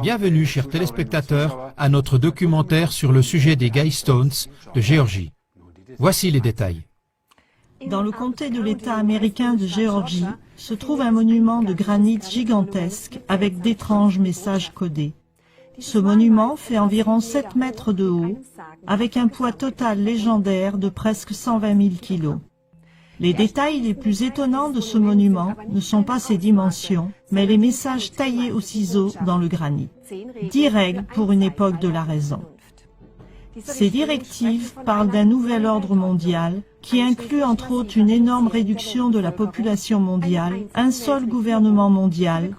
Bienvenue, chers téléspectateurs, à notre documentaire sur le sujet des Guidestones de Géorgie. Voici les détails. Dans le comté de l'État américain de Géorgie se trouve un monument de granit gigantesque avec d'étranges messages codés. Ce monument fait environ 7 mètres de haut, avec un poids total légendaire de presque 120 000 kilos. Les détails les plus étonnants de ce monument ne sont pas ses dimensions, mais les messages taillés au ciseau dans le granit. 10 règles pour une époque de la raison. Ces directives parlent d'un nouvel ordre mondial qui inclut entre autres une énorme réduction de la population mondiale, un seul gouvernement mondial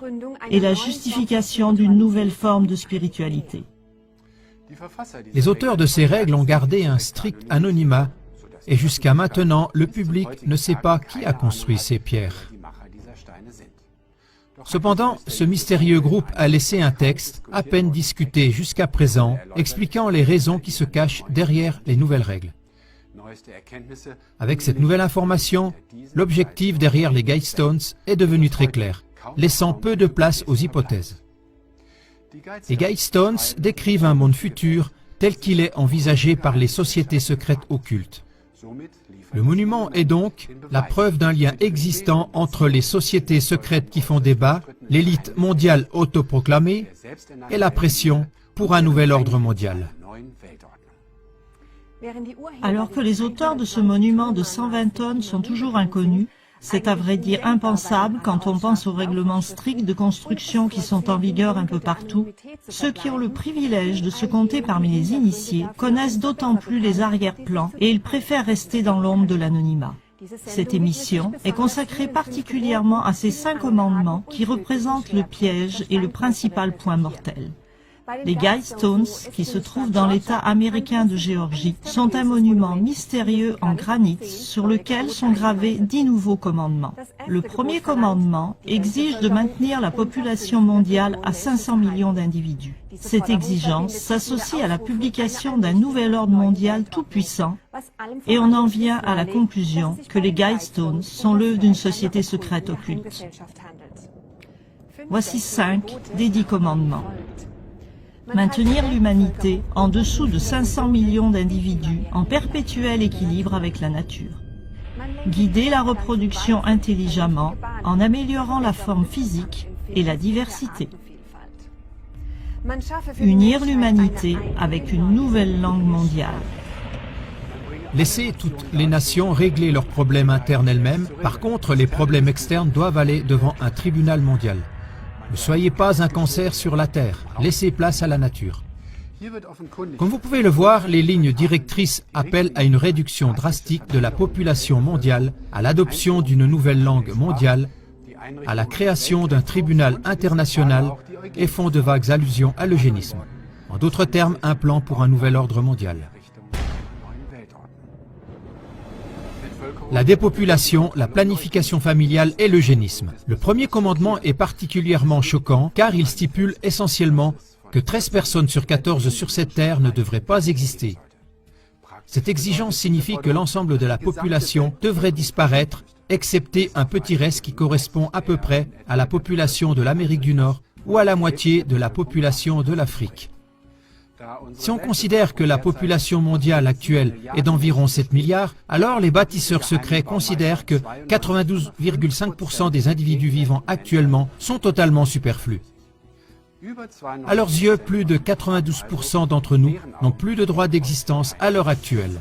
et la justification d'une nouvelle forme de spiritualité. Les auteurs de ces règles ont gardé un strict anonymat et jusqu'à maintenant, le public ne sait pas qui a construit ces pierres. Cependant, ce mystérieux groupe a laissé un texte, à peine discuté jusqu'à présent, expliquant les raisons qui se cachent derrière les nouvelles règles. Avec cette nouvelle information, l'objectif derrière les Guidestones est devenu très clair, laissant peu de place aux hypothèses. Les Guidestones décrivent un monde futur tel qu'il est envisagé par les sociétés secrètes occultes. Le monument est donc la preuve d'un lien existant entre les sociétés secrètes qui font débat, l'élite mondiale autoproclamée et la pression pour un nouvel ordre mondial. Alors que les auteurs de ce monument de 120 tonnes sont toujours inconnus, c'est à vrai dire impensable quand on pense aux règlements stricts de construction qui sont en vigueur un peu partout. Ceux qui ont le privilège de se compter parmi les initiés connaissent d'autant plus les arrière-plans et ils préfèrent rester dans l'ombre de l'anonymat. Cette émission est consacrée particulièrement à ces 5 commandements qui représentent le piège et le principal point mortel. Les Guidestones, qui se trouvent dans l'État américain de Géorgie, sont un monument mystérieux en granit sur lequel sont gravés 10 nouveaux commandements. Le premier commandement exige de maintenir la population mondiale à 500 millions d'individus. Cette exigence s'associe à la publication d'un nouvel ordre mondial tout-puissant et on en vient à la conclusion que les Guidestones sont l'œuvre d'une société secrète occulte. Voici 5 des 10 commandements. Maintenir l'humanité en dessous de 500 millions d'individus en perpétuel équilibre avec la nature. Guider la reproduction intelligemment en améliorant la forme physique et la diversité. Unir l'humanité avec une nouvelle langue mondiale. Laissez toutes les nations régler leurs problèmes internes elles-mêmes. Par contre, les problèmes externes doivent aller devant un tribunal mondial. Ne soyez pas un cancer sur la Terre, laissez place à la nature. Comme vous pouvez le voir, les lignes directrices appellent à une réduction drastique de la population mondiale, à l'adoption d'une nouvelle langue mondiale, à la création d'un tribunal international et font de vagues allusions à l'eugénisme. En d'autres termes, un plan pour un nouvel ordre mondial. La dépopulation, la planification familiale et l'eugénisme. Le premier commandement est particulièrement choquant car il stipule essentiellement que 13 personnes sur 14 sur cette terre ne devraient pas exister. Cette exigence signifie que l'ensemble de la population devrait disparaître, excepté un petit reste qui correspond à peu près à la population de l'Amérique du Nord ou à la moitié de la population de l'Afrique. Si on considère que la population mondiale actuelle est d'environ 7 milliards, alors les bâtisseurs secrets considèrent que 92,5% des individus vivants actuellement sont totalement superflus. À leurs yeux, plus de 92% d'entre nous n'ont plus de droit d'existence à l'heure actuelle.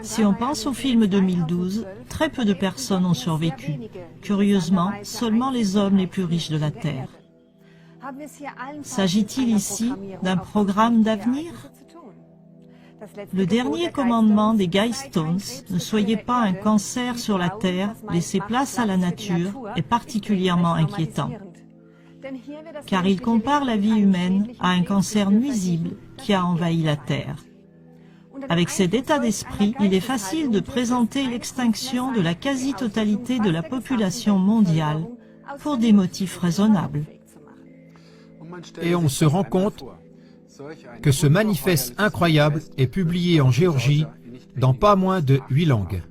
Si on pense au film 2012, très peu de personnes ont survécu. Curieusement, seulement les hommes les plus riches de la Terre. S'agit-il ici d'un programme d'avenir? Le dernier commandement des Guidestones, ne soyez pas un cancer sur la Terre, laissez place à la nature, est particulièrement inquiétant. Car il compare la vie humaine à un cancer nuisible qui a envahi la Terre. Avec cet état d'esprit, il est facile de présenter l'extinction de la quasi-totalité de la population mondiale pour des motifs raisonnables. Et on se rend compte que ce manifeste incroyable est publié en Géorgie dans pas moins de 8 langues.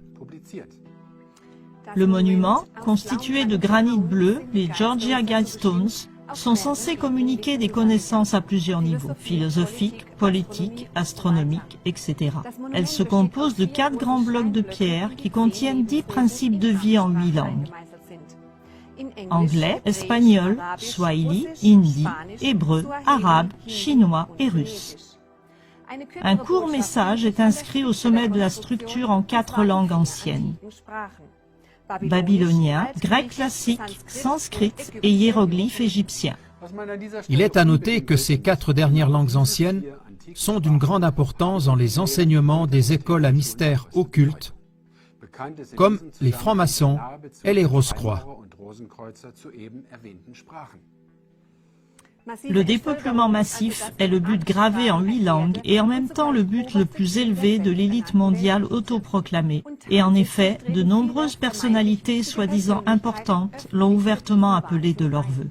Le monument, constitué de granit bleu, les Georgia Guidestones, sont censés communiquer des connaissances à plusieurs niveaux, philosophiques, politiques, astronomiques, etc. Elles se composent de 4 grands blocs de pierre qui contiennent 10 principes de vie en 8 langues. Anglais, espagnol, swahili, hindi, hébreu, arabe, chinois et russe. Un court message est inscrit au sommet de la structure en 4 langues anciennes: babylonien, grec classique, sanskrit et hiéroglyphe égyptien. Il est à noter que ces 4 dernières langues anciennes sont d'une grande importance dans les enseignements des écoles à mystère occulte, comme les francs-maçons et les Rose-Croix. Le dépeuplement massif est le but gravé en 8 langues et en même temps le but le plus élevé de l'élite mondiale autoproclamée. Et en effet, de nombreuses personnalités soi-disant importantes l'ont ouvertement appelé de leur vœu.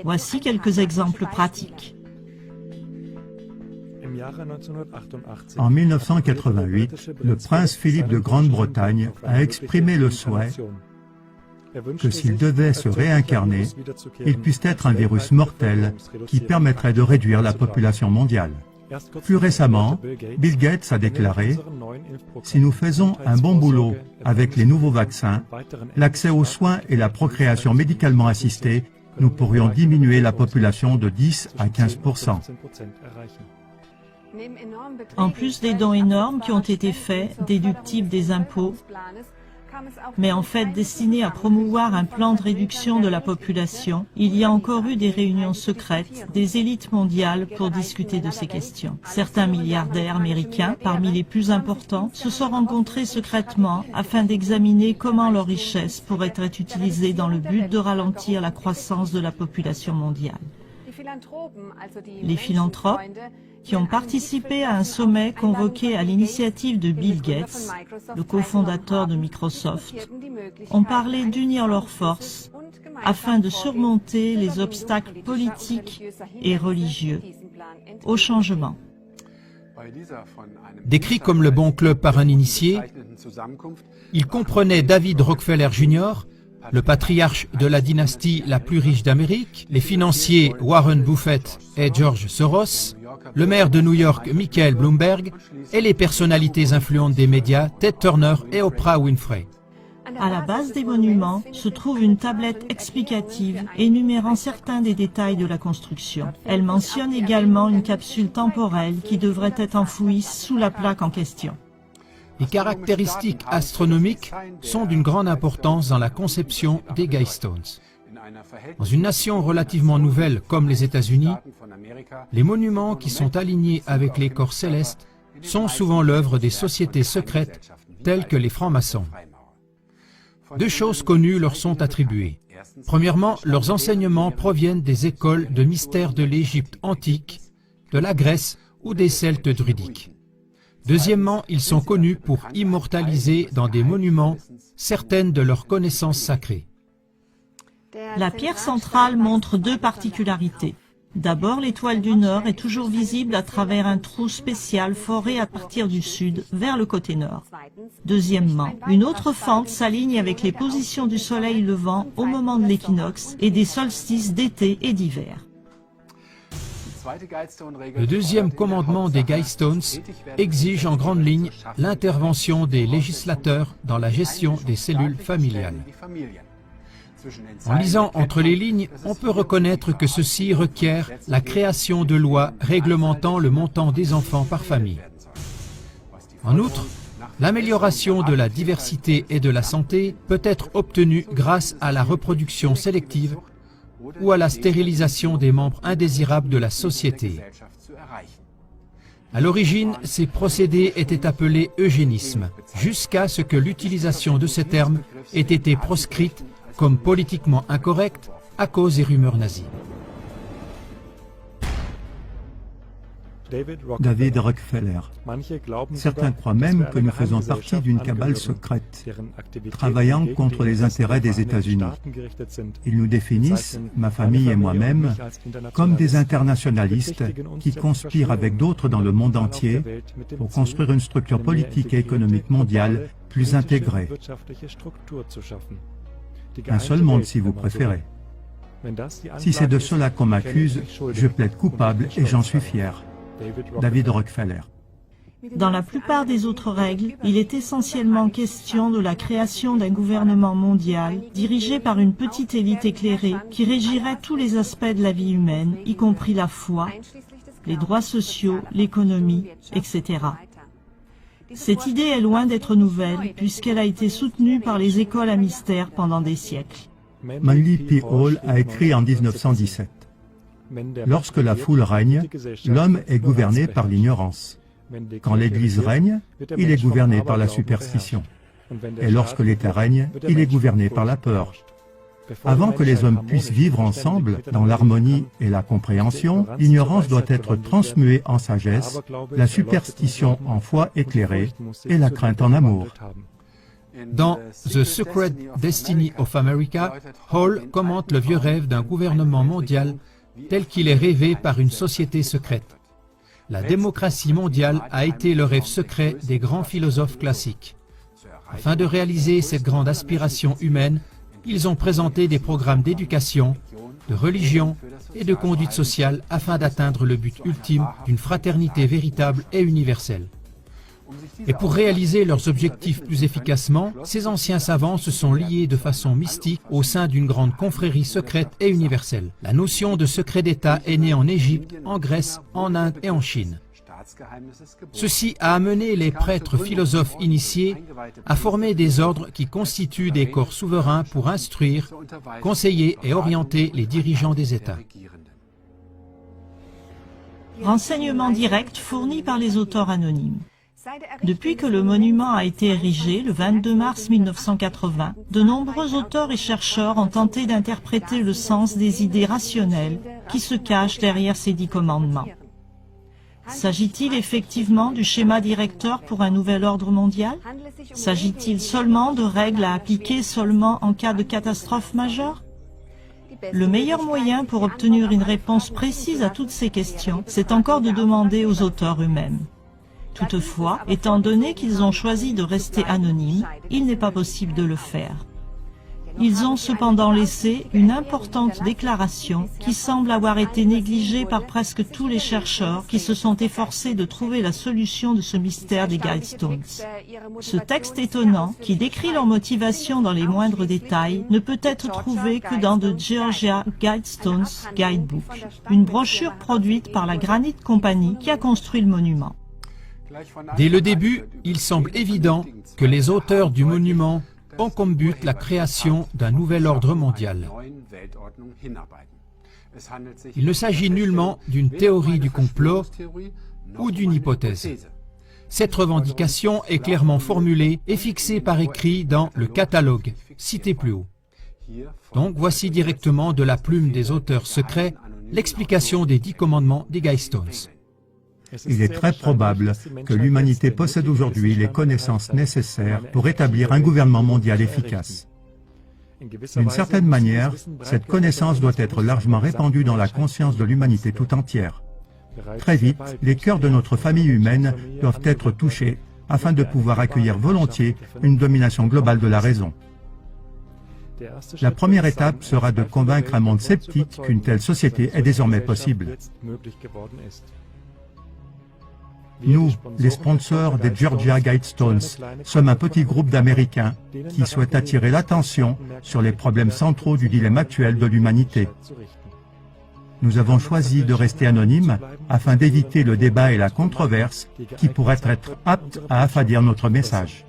Voici quelques exemples pratiques. En 1988, le prince Philippe de Grande-Bretagne a exprimé le souhait que s'il devait se réincarner, il puisse être un virus mortel qui permettrait de réduire la population mondiale. Plus récemment, Bill Gates a déclaré « Si nous faisons un bon boulot avec les nouveaux vaccins, l'accès aux soins et la procréation médicalement assistée, nous pourrions diminuer la population de 10 à 15%. » En plus des dons énormes qui ont été faits, déductibles des impôts, mais en fait destinés à promouvoir un plan de réduction de la population, il y a encore eu des réunions secrètes des élites mondiales pour discuter de ces questions. Certains milliardaires américains, parmi les plus importants, se sont rencontrés secrètement afin d'examiner comment leurs richesses pourraient être utilisées dans le but de ralentir la croissance de la population mondiale. Les philanthropes, qui ont participé à un sommet convoqué à l'initiative de Bill Gates, le cofondateur de Microsoft, ont parlé d'unir leurs forces afin de surmonter les obstacles politiques et religieux au changement. Décrit comme le bon club par un initié, il comprenait David Rockefeller Jr., le patriarche de la dynastie la plus riche d'Amérique, les financiers Warren Buffett et George Soros, le maire de New York Michael Bloomberg et les personnalités influentes des médias Ted Turner et Oprah Winfrey. À la base des monuments se trouve une tablette explicative énumérant certains des détails de la construction. Elle mentionne également une capsule temporelle qui devrait être enfouie sous la plaque en question. Les caractéristiques astronomiques sont d'une grande importance dans la conception des Guidestones. Dans une nation relativement nouvelle comme les États-Unis, les monuments qui sont alignés avec les corps célestes sont souvent l'œuvre des sociétés secrètes telles que les francs-maçons. 2 choses connues leur sont attribuées. Premièrement, leurs enseignements proviennent des écoles de mystères de l'Égypte antique, de la Grèce ou des Celtes druidiques. Deuxièmement, ils sont connus pour immortaliser dans des monuments certaines de leurs connaissances sacrées. La pierre centrale montre 2 particularités. D'abord, l'étoile du Nord est toujours visible à travers un trou spécial foré à partir du sud, vers le côté nord. Deuxièmement, une autre fente s'aligne avec les positions du soleil levant au moment de l'équinoxe et des solstices d'été et d'hiver. Le deuxième commandement des Guidestones exige en grande ligne l'intervention des législateurs dans la gestion des cellules familiales. En lisant entre les lignes, on peut reconnaître que ceci requiert la création de lois réglementant le montant des enfants par famille. En outre, l'amélioration de la diversité et de la santé peut être obtenue grâce à la reproduction sélective ou à la stérilisation des membres indésirables de la société. À l'origine, ces procédés étaient appelés eugénisme, jusqu'à ce que l'utilisation de ces termes ait été proscrite comme politiquement incorrecte à cause des rumeurs nazies. David Rockefeller. Certains croient même que nous faisons partie d'une cabale secrète, travaillant contre les intérêts des États-Unis. Ils nous définissent, ma famille et moi-même, comme des internationalistes qui conspirent avec d'autres dans le monde entier pour construire une structure politique et économique mondiale plus intégrée. Un seul monde si vous préférez. Si c'est de cela qu'on m'accuse, je plaide coupable et j'en suis fier. David Rockefeller. Dans la plupart des autres règles, il est essentiellement question de la création d'un gouvernement mondial dirigé par une petite élite éclairée qui régirait tous les aspects de la vie humaine, y compris la foi, les droits sociaux, l'économie, etc. Cette idée est loin d'être nouvelle puisqu'elle a été soutenue par les écoles à mystère pendant des siècles. Manly P. Hall a écrit en 1917. Lorsque la foule règne, l'homme est gouverné par l'ignorance. Quand l'Église règne, il est gouverné par la superstition. Et lorsque l'État règne, il est gouverné par la peur. Avant que les hommes puissent vivre ensemble dans l'harmonie et la compréhension, l'ignorance doit être transmuée en sagesse, la superstition en foi éclairée et la crainte en amour. Dans The Secret Destiny of America, Hall commente le vieux rêve d'un gouvernement mondial tel qu'il est rêvé par une société secrète. La démocratie mondiale a été le rêve secret des grands philosophes classiques. Afin de réaliser cette grande aspiration humaine, ils ont présenté des programmes d'éducation, de religion et de conduite sociale afin d'atteindre le but ultime d'une fraternité véritable et universelle. Et pour réaliser leurs objectifs plus efficacement, ces anciens savants se sont liés de façon mystique au sein d'une grande confrérie secrète et universelle. La notion de secret d'État est née en Égypte, en Grèce, en Inde et en Chine. Ceci a amené les prêtres philosophes initiés à former des ordres qui constituent des corps souverains pour instruire, conseiller et orienter les dirigeants des États. Renseignements directs fournis par les auteurs anonymes. Depuis que le monument a été érigé, le 22 mars 1980, de nombreux auteurs et chercheurs ont tenté d'interpréter le sens des idées rationnelles qui se cachent derrière ces 10 commandements. S'agit-il effectivement du schéma directeur pour un nouvel ordre mondial? S'agit-il seulement de règles à appliquer seulement en cas de catastrophe majeure? Le meilleur moyen pour obtenir une réponse précise à toutes ces questions, c'est encore de demander aux auteurs eux-mêmes. Toutefois, étant donné qu'ils ont choisi de rester anonymes, il n'est pas possible de le faire. Ils ont cependant laissé une importante déclaration qui semble avoir été négligée par presque tous les chercheurs qui se sont efforcés de trouver la solution de ce mystère des Guidestones. Ce texte étonnant, qui décrit leur motivation dans les moindres détails, ne peut être trouvé que dans The Georgia Guidestones Guidebook, une brochure produite par la Granite Company qui a construit le monument. Dès le début, il semble évident que les auteurs du monument ont comme but la création d'un nouvel ordre mondial. Il ne s'agit nullement d'une théorie du complot ou d'une hypothèse. Cette revendication est clairement formulée et fixée par écrit dans le catalogue, cité plus haut. Donc voici directement de la plume des auteurs secrets l'explication des 10 commandements des Guidestones. Il est très probable que l'humanité possède aujourd'hui les connaissances nécessaires pour établir un gouvernement mondial efficace. D'une certaine manière, cette connaissance doit être largement répandue dans la conscience de l'humanité tout entière. Très vite, les cœurs de notre famille humaine doivent être touchés afin de pouvoir accueillir volontiers une domination globale de la raison. La première étape sera de convaincre un monde sceptique qu'une telle société est désormais possible. Nous, les sponsors des Georgia Guidestones, sommes un petit groupe d'Américains qui souhaitent attirer l'attention sur les problèmes centraux du dilemme actuel de l'humanité. Nous avons choisi de rester anonymes afin d'éviter le débat et la controverse qui pourraient être aptes à affadir notre message.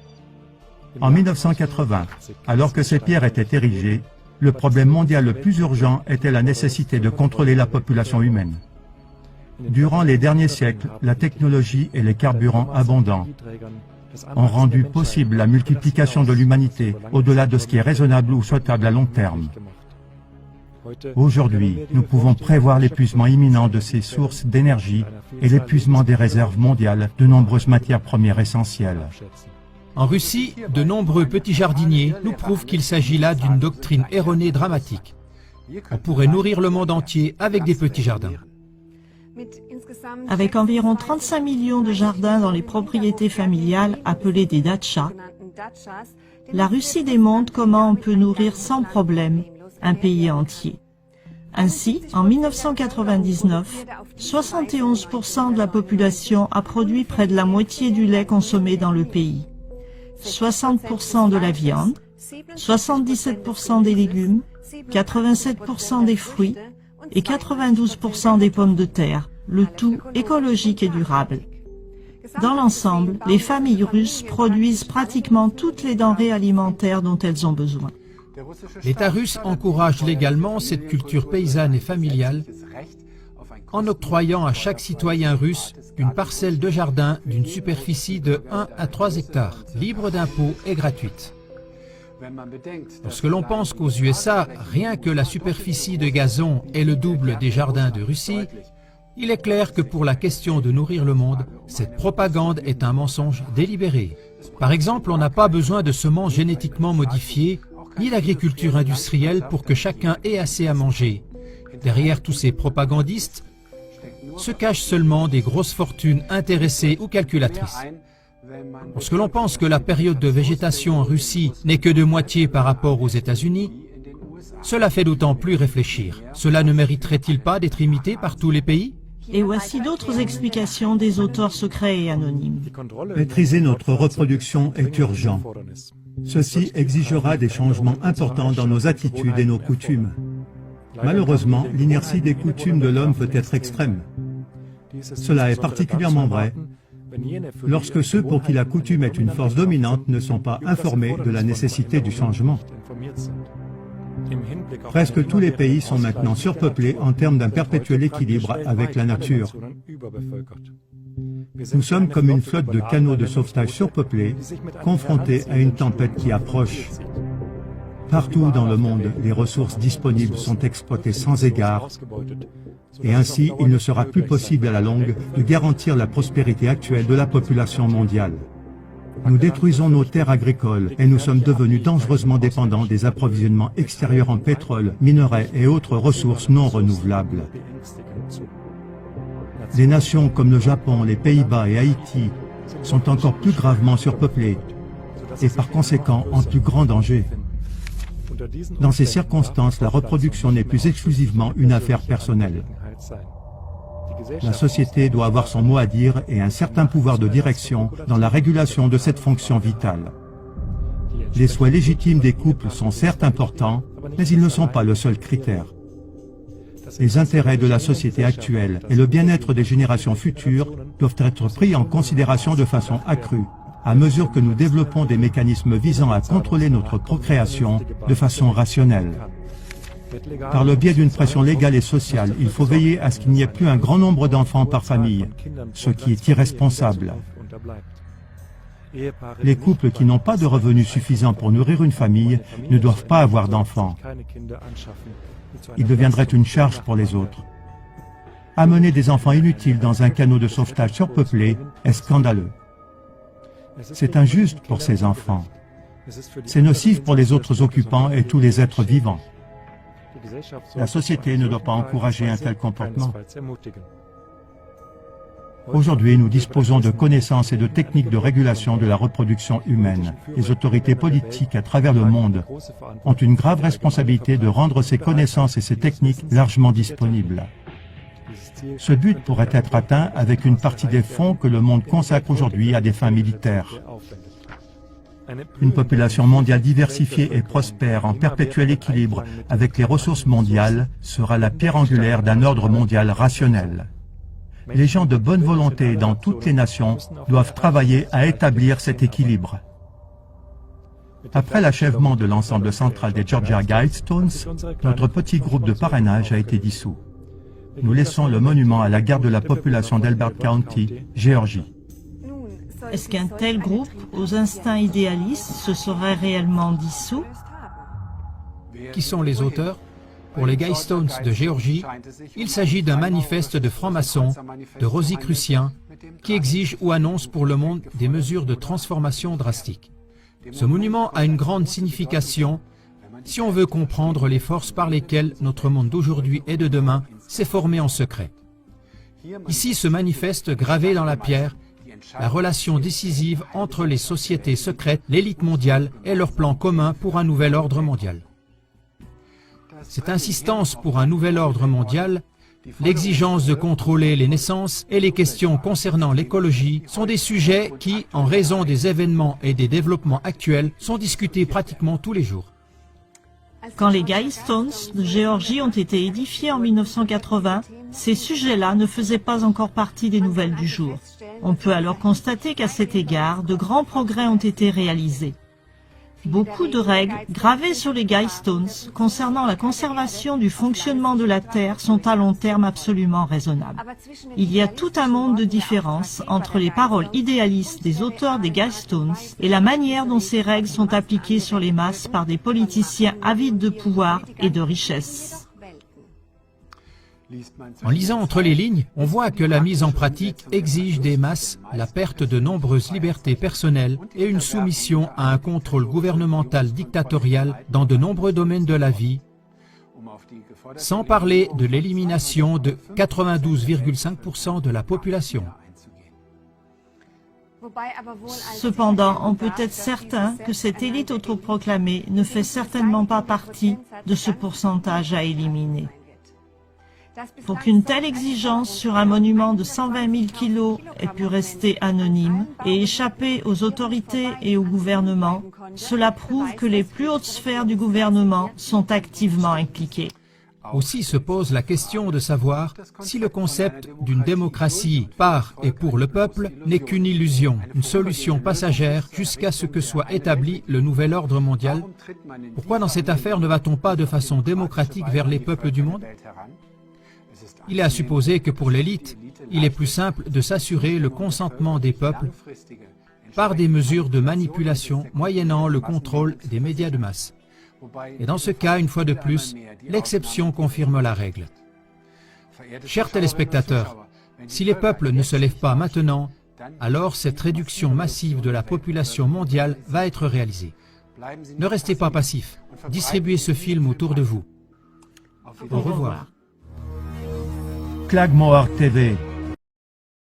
En 1980, alors que ces pierres étaient érigées, le problème mondial le plus urgent était la nécessité de contrôler la population humaine. Durant les derniers siècles, la technologie et les carburants abondants ont rendu possible la multiplication de l'humanité au-delà de ce qui est raisonnable ou souhaitable à long terme. Aujourd'hui, nous pouvons prévoir l'épuisement imminent de ces sources d'énergie et l'épuisement des réserves mondiales de nombreuses matières premières essentielles. En Russie, de nombreux petits jardiniers nous prouvent qu'il s'agit là d'une doctrine erronée dramatique. On pourrait nourrir le monde entier avec des petits jardins. Avec environ 35 millions de jardins dans les propriétés familiales appelées des dachas, la Russie démontre comment on peut nourrir sans problème un pays entier. Ainsi, en 1999, 71% de la population a produit près de la moitié du lait consommé dans le pays, 60% de la viande, 77% des légumes, 87% des fruits et 92% des pommes de terre, le tout écologique et durable. Dans l'ensemble, les familles russes produisent pratiquement toutes les denrées alimentaires dont elles ont besoin. L'État russe encourage légalement cette culture paysanne et familiale en octroyant à chaque citoyen russe une parcelle de jardin d'une superficie de 1 à 3 hectares, libre d'impôts et gratuite. Lorsque l'on pense qu'aux USA, rien que la superficie de gazon est le double des jardins de Russie, il est clair que pour la question de nourrir le monde, cette propagande est un mensonge délibéré. Par exemple, on n'a pas besoin de semences génétiquement modifiées, ni d'agriculture industrielle pour que chacun ait assez à manger. Derrière tous ces propagandistes se cachent seulement des grosses fortunes intéressées ou calculatrices. Lorsque l'on pense que la période de végétation en Russie n'est que de moitié par rapport aux États-Unis, cela fait d'autant plus réfléchir. Cela ne mériterait-il pas d'être imité par tous les pays ? Et voici d'autres explications des auteurs secrets et anonymes. Maîtriser notre reproduction est urgent. Ceci exigera des changements importants dans nos attitudes et nos coutumes. Malheureusement, l'inertie des coutumes de l'homme peut être extrême. Cela est particulièrement vrai lorsque ceux pour qui la coutume est une force dominante ne sont pas informés de la nécessité du changement. Presque tous les pays sont maintenant surpeuplés en termes d'un perpétuel équilibre avec la nature. Nous sommes comme une flotte de canots de sauvetage surpeuplés, confrontés à une tempête qui approche. Partout dans le monde, les ressources disponibles sont exploitées sans égard, et ainsi il ne sera plus possible à la longue de garantir la prospérité actuelle de la population mondiale. Nous détruisons nos terres agricoles et nous sommes devenus dangereusement dépendants des approvisionnements extérieurs en pétrole, minerais et autres ressources non renouvelables. Des nations comme le Japon, les Pays-Bas et Haïti sont encore plus gravement surpeuplées et par conséquent en plus grand danger. Dans ces circonstances, la reproduction n'est plus exclusivement une affaire personnelle. La société doit avoir son mot à dire et un certain pouvoir de direction dans la régulation de cette fonction vitale. Les souhaits légitimes des couples sont certes importants, mais ils ne sont pas le seul critère. Les intérêts de la société actuelle et le bien-être des générations futures doivent être pris en considération de façon accrue, à mesure que nous développons des mécanismes visant à contrôler notre procréation de façon rationnelle. Par le biais d'une pression légale et sociale, il faut veiller à ce qu'il n'y ait plus un grand nombre d'enfants par famille, ce qui est irresponsable. Les couples qui n'ont pas de revenus suffisants pour nourrir une famille ne doivent pas avoir d'enfants. Ils deviendraient une charge pour les autres. Amener des enfants inutiles dans un canot de sauvetage surpeuplé est scandaleux. C'est injuste pour ces enfants. C'est nocif pour les autres occupants et tous les êtres vivants. La société ne doit pas encourager un tel comportement. Aujourd'hui, nous disposons de connaissances et de techniques de régulation de la reproduction humaine. Les autorités politiques à travers le monde ont une grave responsabilité de rendre ces connaissances et ces techniques largement disponibles. Ce but pourrait être atteint avec une partie des fonds que le monde consacre aujourd'hui à des fins militaires. Une population mondiale diversifiée et prospère en perpétuel équilibre avec les ressources mondiales sera la pierre angulaire d'un ordre mondial rationnel. Les gens de bonne volonté dans toutes les nations doivent travailler à établir cet équilibre. Après l'achèvement de l'ensemble central des Georgia Guidestones, notre petit groupe de parrainage a été dissous. Nous laissons le monument à la garde de la population d'Elbert County, Géorgie. Est-ce qu'un tel groupe, aux instincts idéalistes, se serait réellement dissous? Qui sont les auteurs? Pour les Guidestones de Géorgie, il s'agit d'un manifeste de francs-maçons, de Rosicruciens, qui exige ou annonce pour le monde des mesures de transformation drastiques. Ce monument a une grande signification si on veut comprendre les forces par lesquelles notre monde d'aujourd'hui et de demain s'est formé en secret. Ici se manifeste gravé dans la pierre la relation décisive entre les sociétés secrètes, l'élite mondiale et leur plan commun pour un nouvel ordre mondial. Cette insistance pour un nouvel ordre mondial, l'exigence de contrôler les naissances et les questions concernant l'écologie sont des sujets qui, en raison des événements et des développements actuels, sont discutés pratiquement tous les jours. Quand les Guidestones de Géorgie ont été édifiés en 1980, ces sujets-là ne faisaient pas encore partie des nouvelles du jour. On peut alors constater qu'à cet égard, de grands progrès ont été réalisés. Beaucoup de règles gravées sur les Guidestones concernant la conservation du fonctionnement de la Terre sont à long terme absolument raisonnables. Il y a tout un monde de différence entre les paroles idéalistes des auteurs des Guidestones et la manière dont ces règles sont appliquées sur les masses par des politiciens avides de pouvoir et de richesse. En lisant entre les lignes, on voit que la mise en pratique exige des masses la perte de nombreuses libertés personnelles et une soumission à un contrôle gouvernemental dictatorial dans de nombreux domaines de la vie, sans parler de l'élimination de 92,5% de la population. Cependant, on peut être certain que cette élite autoproclamée ne fait certainement pas partie de ce pourcentage à éliminer. Pour qu'une telle exigence sur un monument de 120 000 kilos ait pu rester anonyme et échapper aux autorités et au gouvernement, cela prouve que les plus hautes sphères du gouvernement sont activement impliquées. Aussi se pose la question de savoir si le concept d'une démocratie par et pour le peuple n'est qu'une illusion, une solution passagère jusqu'à ce que soit établi le nouvel ordre mondial. Pourquoi dans cette affaire ne va-t-on pas de façon démocratique vers les peuples du monde ? Il est à supposer que pour l'élite, il est plus simple de s'assurer le consentement des peuples par des mesures de manipulation moyennant le contrôle des médias de masse. Et dans ce cas, une fois de plus, l'exception confirme la règle. Chers téléspectateurs, si les peuples ne se lèvent pas maintenant, alors cette réduction massive de la population mondiale va être réalisée. Ne restez pas passifs, distribuez ce film autour de vous. Au revoir. Klagmoor TV